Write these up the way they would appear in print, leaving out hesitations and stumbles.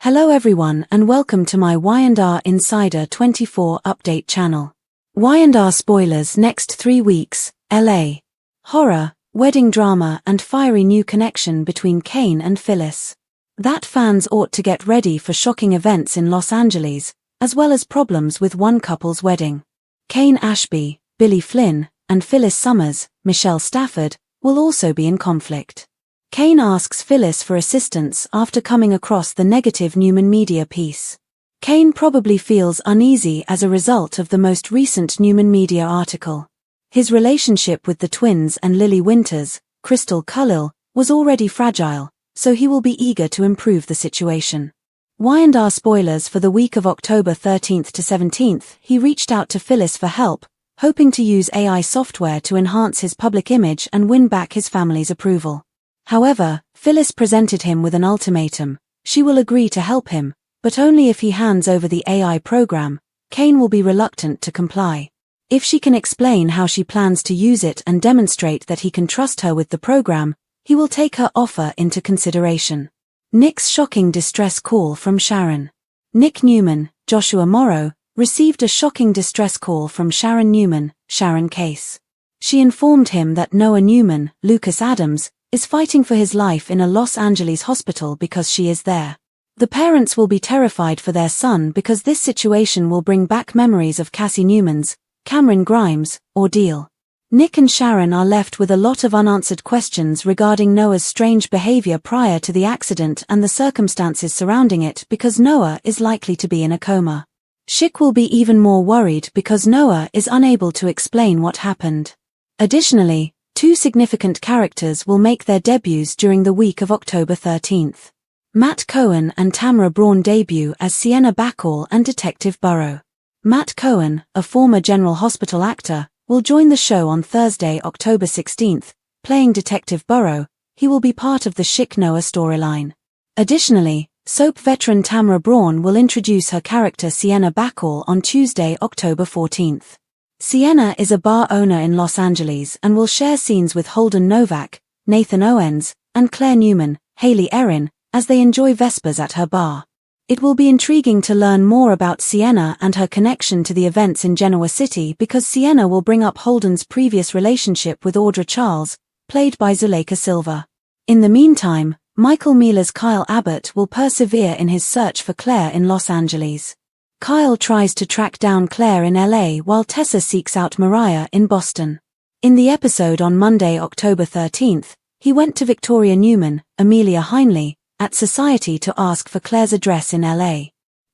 Hello everyone and welcome to my Y&R Insider 24 update channel. Y&R spoilers next 3 weeks, LA. Horror, wedding drama and fiery new connection between Kane and Phyllis. That fans ought to get ready for shocking events in Los Angeles, as well as problems with one couple's wedding. Kane Ashby, Billy Flynn, and Phyllis Summers, Michelle Stafford, will also be in conflict. Kane asks Phyllis for assistance after coming across the negative Newman Media piece. Kane probably feels uneasy as a result of the most recent Newman Media article. His relationship with the twins and Lily Winters, Crystal Khalil, was already fragile, so he will be eager to improve the situation. Y&R spoilers for the week of October 13th to 17th, he reached out to Phyllis for help, hoping to use AI software to enhance his public image and win back his family's approval. However, Phyllis presented him with an ultimatum. She will agree to help him, but only if he hands over the AI program. Kane will be reluctant to comply. If she can explain how she plans to use it and demonstrate that he can trust her with the program, he will take her offer into consideration. Nick's shocking distress call from Sharon. Nick Newman, Joshua Morrow, received a shocking distress call from Sharon Newman, Sharon Case. She informed him that Noah Newman, Lucas Adams, is fighting for his life in a Los Angeles hospital because she is there. The parents will be terrified for their son because this situation will bring back memories of Cassie Newman's, Cameron Grimes, ordeal. Nick and Sharon are left with a lot of unanswered questions regarding Noah's strange behavior prior to the accident and the circumstances surrounding it because Noah is likely to be in a coma. Schick will be even more worried because Noah is unable to explain what happened. Additionally, 2 significant characters will make their debuts during the week of October 13th. Matt Cohen and Tamara Braun debut as Sienna Bacall and Detective Burrow. Matt Cohen, a former General Hospital actor, will join the show on Thursday, October 16th, playing Detective Burrow. He will be part of the Schick Noah storyline. Additionally, soap veteran Tamara Braun will introduce her character Sienna Bacall on Tuesday, October 14th. Sienna is a bar owner in Los Angeles and will share scenes with Holden Novak, Nathan Owens, and Claire Newman, Haley Erin, as they enjoy Vespers at her bar. It will be intriguing to learn more about Sienna and her connection to the events in Genoa City because Sienna will bring up Holden's previous relationship with Audra Charles, played by Zuleika Silva. In the meantime, Michael Mealer's Kyle Abbott will persevere in his search for Claire in Los Angeles. Kyle tries to track down Claire in LA while Tessa seeks out Mariah in Boston. In the episode on Monday, October 13th, he went to Victoria Newman, Amelia Heinley, at Society to ask for Claire's address in LA.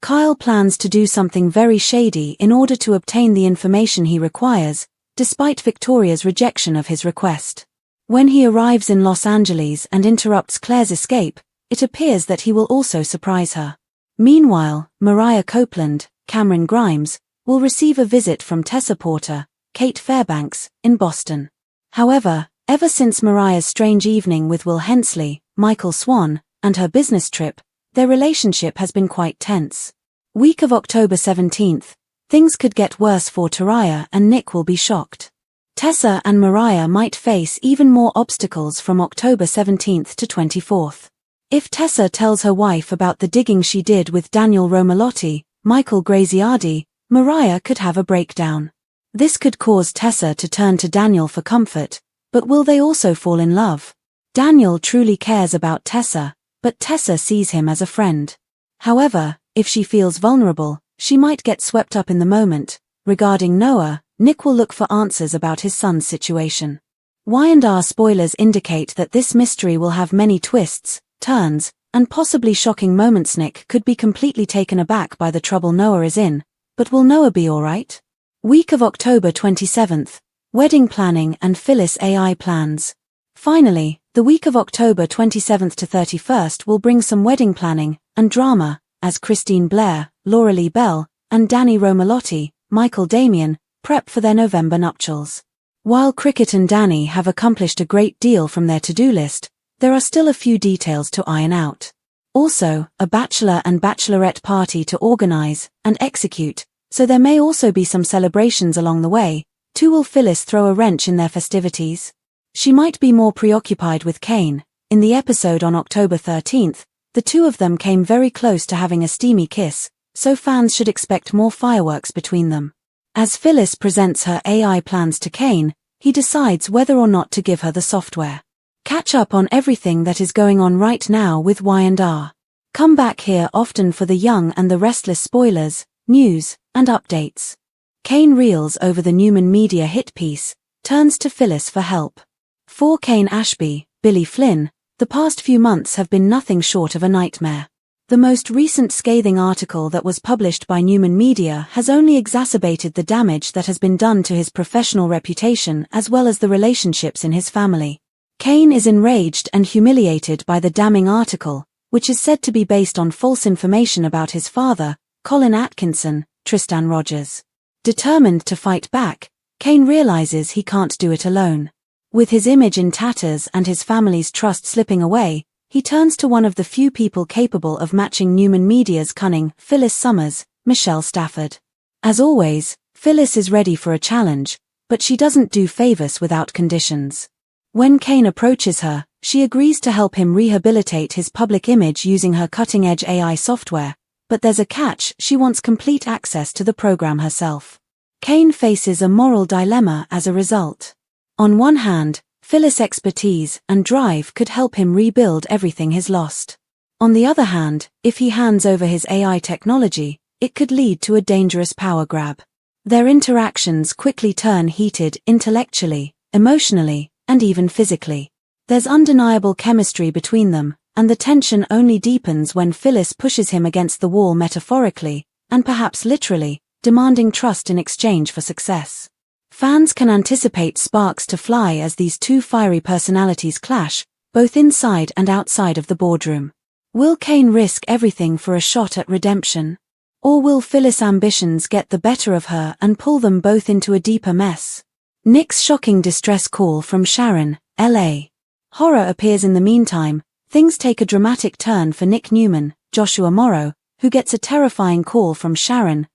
Kyle plans to do something very shady in order to obtain the information he requires, despite Victoria's rejection of his request. When he arrives in Los Angeles and interrupts Claire's escape, it appears that he will also surprise her. Meanwhile, Mariah Copeland, Cameron Grimes, will receive a visit from Tessa Porter, Kate Fairbanks, in Boston. However, ever since Mariah's strange evening with Will Hensley, Michael Swan, and her business trip, their relationship has been quite tense. Week of October 17th, things could get worse for Taraya and Nick will be shocked. Tessa and Mariah might face even more obstacles from October 17th to 24th. If Tessa tells her wife about the digging she did with Daniel Romalotti, Michael Graziardi, Mariah could have a breakdown. This could cause Tessa to turn to Daniel for comfort, but will they also fall in love? Daniel truly cares about Tessa, but Tessa sees him as a friend. However, if she feels vulnerable, she might get swept up in the moment. Regarding Noah, Nick will look for answers about his son's situation. Y&R spoilers indicate that this mystery will have many twists, turns, and possibly shocking moments. Nick could be completely taken aback by the trouble Noah is in, but will Noah be alright? Week of October 27th, wedding planning and Phyllis AI plans. Finally, the week of October 27th to 31st will bring some wedding planning and drama, as Christine Blair, Laura Lee Bell, and Danny Romalotti, Michael Damian, prep for their November nuptials. While Cricket and Danny have accomplished a great deal from their to-do list, there are still a few details to iron out. Also, a bachelor and bachelorette party to organize and execute, so there may also be some celebrations along the way. Too, will Phyllis throw a wrench in their festivities? She might be more preoccupied with Kane. In the episode on October 13th, The two of them came very close to having a steamy kiss, so fans should expect more fireworks between them. As Phyllis presents her AI plans to Kane, he decides whether or not to give her the software. Catch up on everything that is going on right now with Y&R. Come back here often for the young and the restless spoilers, news, and updates. Kane reels over the Newman Media hit piece, turns to Phyllis for help. For Kane Ashby, Billy Flynn, the past few months have been nothing short of a nightmare. The most recent scathing article that was published by Newman Media has only exacerbated the damage that has been done to his professional reputation as well as the relationships in his family. Kane is enraged and humiliated by the damning article, which is said to be based on false information about his father, Colin Atkinson, Tristan Rogers. Determined to fight back, Kane realizes he can't do it alone. With his image in tatters and his family's trust slipping away, he turns to one of the few people capable of matching Newman Media's cunning, Phyllis Summers, Michelle Stafford. As always, Phyllis is ready for a challenge, but she doesn't do favors without conditions. When Kane approaches her, she agrees to help him rehabilitate his public image using her cutting-edge AI software, but there's a catch: she wants complete access to the program herself. Kane faces a moral dilemma as a result. On one hand, Phyllis' expertise and drive could help him rebuild everything he's lost. On the other hand, if he hands over his AI technology, it could lead to a dangerous power grab. Their interactions quickly turn heated intellectually, emotionally, and even physically. There's undeniable chemistry between them, and the tension only deepens when Phyllis pushes him against the wall metaphorically, and perhaps literally, demanding trust in exchange for success. Fans can anticipate sparks to fly as these two fiery personalities clash, both inside and outside of the boardroom. Will Kane risk everything for a shot at redemption? Or will Phyllis' ambitions get the better of her and pull them both into a deeper mess? Nick's shocking distress call from Sharon, LA. Horror appears in the meantime. Things take a dramatic turn for Nick Newman, Joshua Morrow, who gets a terrifying call from Sharon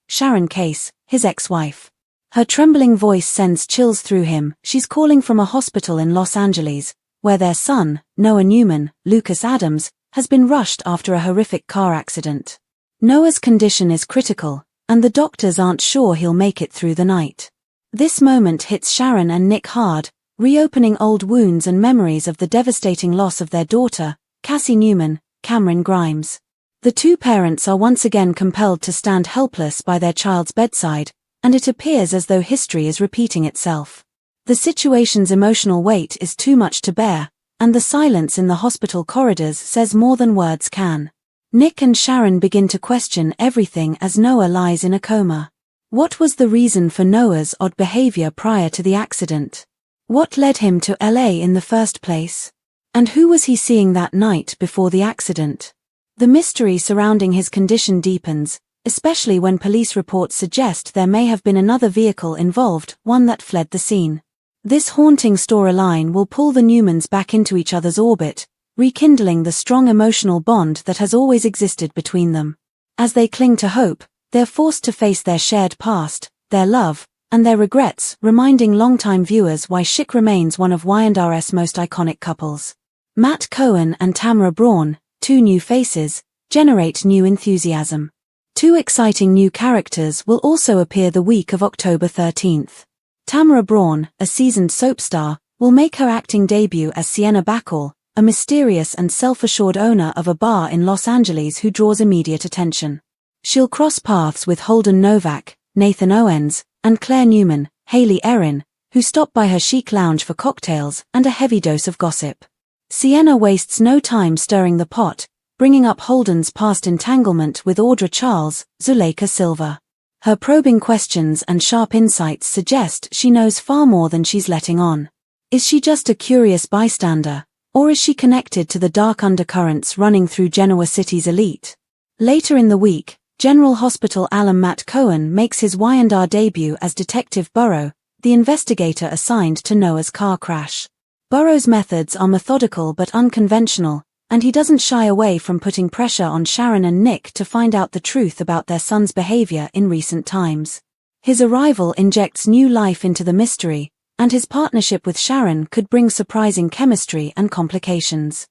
Case, his ex-wife. Her trembling voice sends chills through him. She's calling from a hospital in Los Angeles, where their son, Noah Newman, Lucas Adams, has been rushed after a horrific car accident. Noah's condition is critical, and the doctors aren't sure he'll make it through the night. This moment hits Sharon and Nick hard, reopening old wounds and memories of the devastating loss of their daughter, Cassie Newman, Cameron Grimes. The two parents are once again compelled to stand helpless by their child's bedside, and it appears as though history is repeating itself. The situation's emotional weight is too much to bear, and the silence in the hospital corridors says more than words can. Nick and Sharon begin to question everything as Noah lies in a coma. What was the reason for Noah's odd behavior prior to the accident? What led him to LA in the first place? And who was he seeing that night before the accident? The mystery surrounding his condition deepens, especially when police reports suggest there may have been another vehicle involved, one that fled the scene. This haunting storyline will pull the Newmans back into each other's orbit, rekindling the strong emotional bond that has always existed between them. As they cling to hope, they're forced to face their shared past, their love, and their regrets, reminding longtime viewers why Schick remains one of Y&R's most iconic couples. Matt Cohen and Tamara Braun, two new faces, generate new enthusiasm. Two exciting new characters will also appear the week of October 13th. Tamara Braun, a seasoned soap star, will make her acting debut as Sienna Bacall, a mysterious and self-assured owner of a bar in Los Angeles who draws immediate attention. She'll cross paths with Holden Novak, Nathan Owens, and Claire Newman, Haley Erin, who stop by her chic lounge for cocktails and a heavy dose of gossip. Sienna wastes no time stirring the pot, bringing up Holden's past entanglement with Audra Charles, Zuleika Silva. Her probing questions and sharp insights suggest she knows far more than she's letting on. Is she just a curious bystander, or is she connected to the dark undercurrents running through Genoa City's elite? Later in the week, General Hospital alum Matt Cohen makes his Y&R debut as Detective Burrow, the investigator assigned to Noah's car crash. Burrow's methods are methodical but unconventional, and he doesn't shy away from putting pressure on Sharon and Nick to find out the truth about their son's behavior in recent times. His arrival injects new life into the mystery, and his partnership with Sharon could bring surprising chemistry and complications.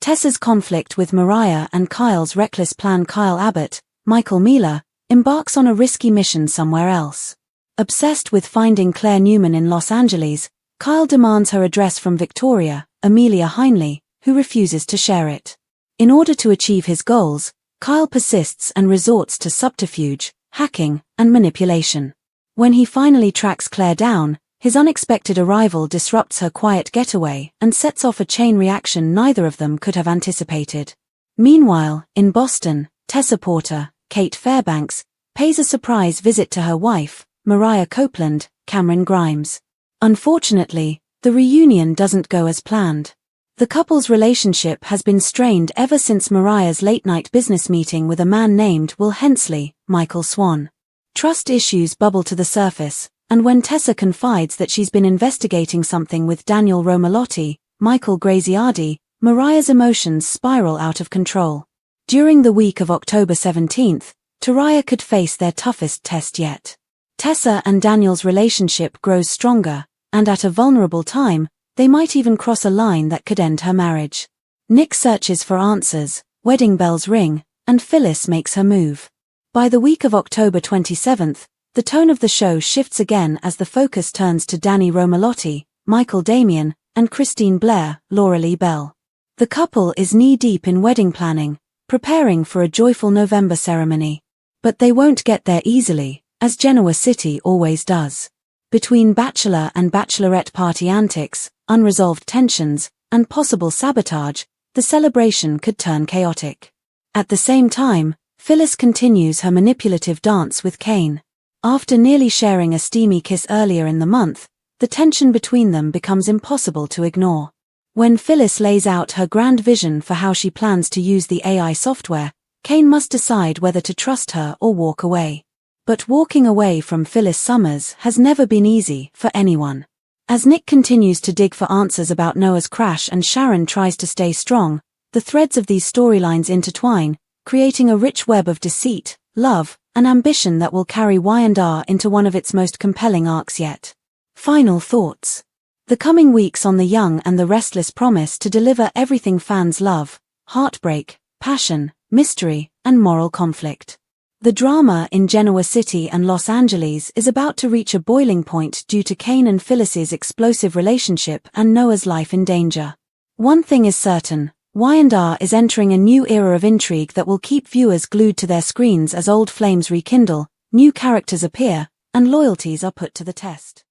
Tessa's conflict with Mariah and Kyle's reckless plan. Kyle Abbott, Michael Mealer, embarks on a risky mission somewhere else. Obsessed with finding Claire Newman in Los Angeles, Kyle demands her address from Victoria, Amelia Heinley, who refuses to share it. In order to achieve his goals, Kyle persists and resorts to subterfuge, hacking, and manipulation. When he finally tracks Claire down, his unexpected arrival disrupts her quiet getaway and sets off a chain reaction neither of them could have anticipated. Meanwhile, in Boston, Tessa Porter, Kate Fairbanks, pays a surprise visit to her wife, Mariah Copeland, Cameron Grimes. Unfortunately, the reunion doesn't go as planned. The couple's relationship has been strained ever since Mariah's late-night business meeting with a man named Will Hensley, Michael Swan. Trust issues bubble to the surface, and when Tessa confides that she's been investigating something with Daniel Romalotti, Michael Graziardi, Mariah's emotions spiral out of control. During the week of October 17th, Taraya could face their toughest test yet. Tessa and Daniel's relationship grows stronger, and at a vulnerable time, they might even cross a line that could end her marriage. Nick searches for answers, wedding bells ring, and Phyllis makes her move. By the week of October 27th, the tone of the show shifts again as the focus turns to Danny Romalotti, Michael Damian, and Christine Blair, Laura Lee Bell. The couple is knee-deep in wedding planning, preparing for a joyful November ceremony. But they won't get there easily, as Genoa City always does. Between bachelor and bachelorette party antics, unresolved tensions, and possible sabotage, the celebration could turn chaotic. At the same time, Phyllis continues her manipulative dance with Kane. After nearly sharing a steamy kiss earlier in the month, the tension between them becomes impossible to ignore. When Phyllis lays out her grand vision for how she plans to use the AI software, Kane must decide whether to trust her or walk away. But walking away from Phyllis Summers has never been easy for anyone. As Nick continues to dig for answers about Noah's crash and Sharon tries to stay strong, the threads of these storylines intertwine, creating a rich web of deceit, love, and ambition that will carry Y&R into one of its most compelling arcs yet. Final thoughts. The coming weeks on The Young and the Restless promise to deliver everything fans love: heartbreak, passion, mystery, and moral conflict. The drama in Genoa City and Los Angeles is about to reach a boiling point due to Kane and Phyllis's explosive relationship and Noah's life in danger. One thing is certain, Y&R is entering a new era of intrigue that will keep viewers glued to their screens as old flames rekindle, new characters appear, and loyalties are put to the test.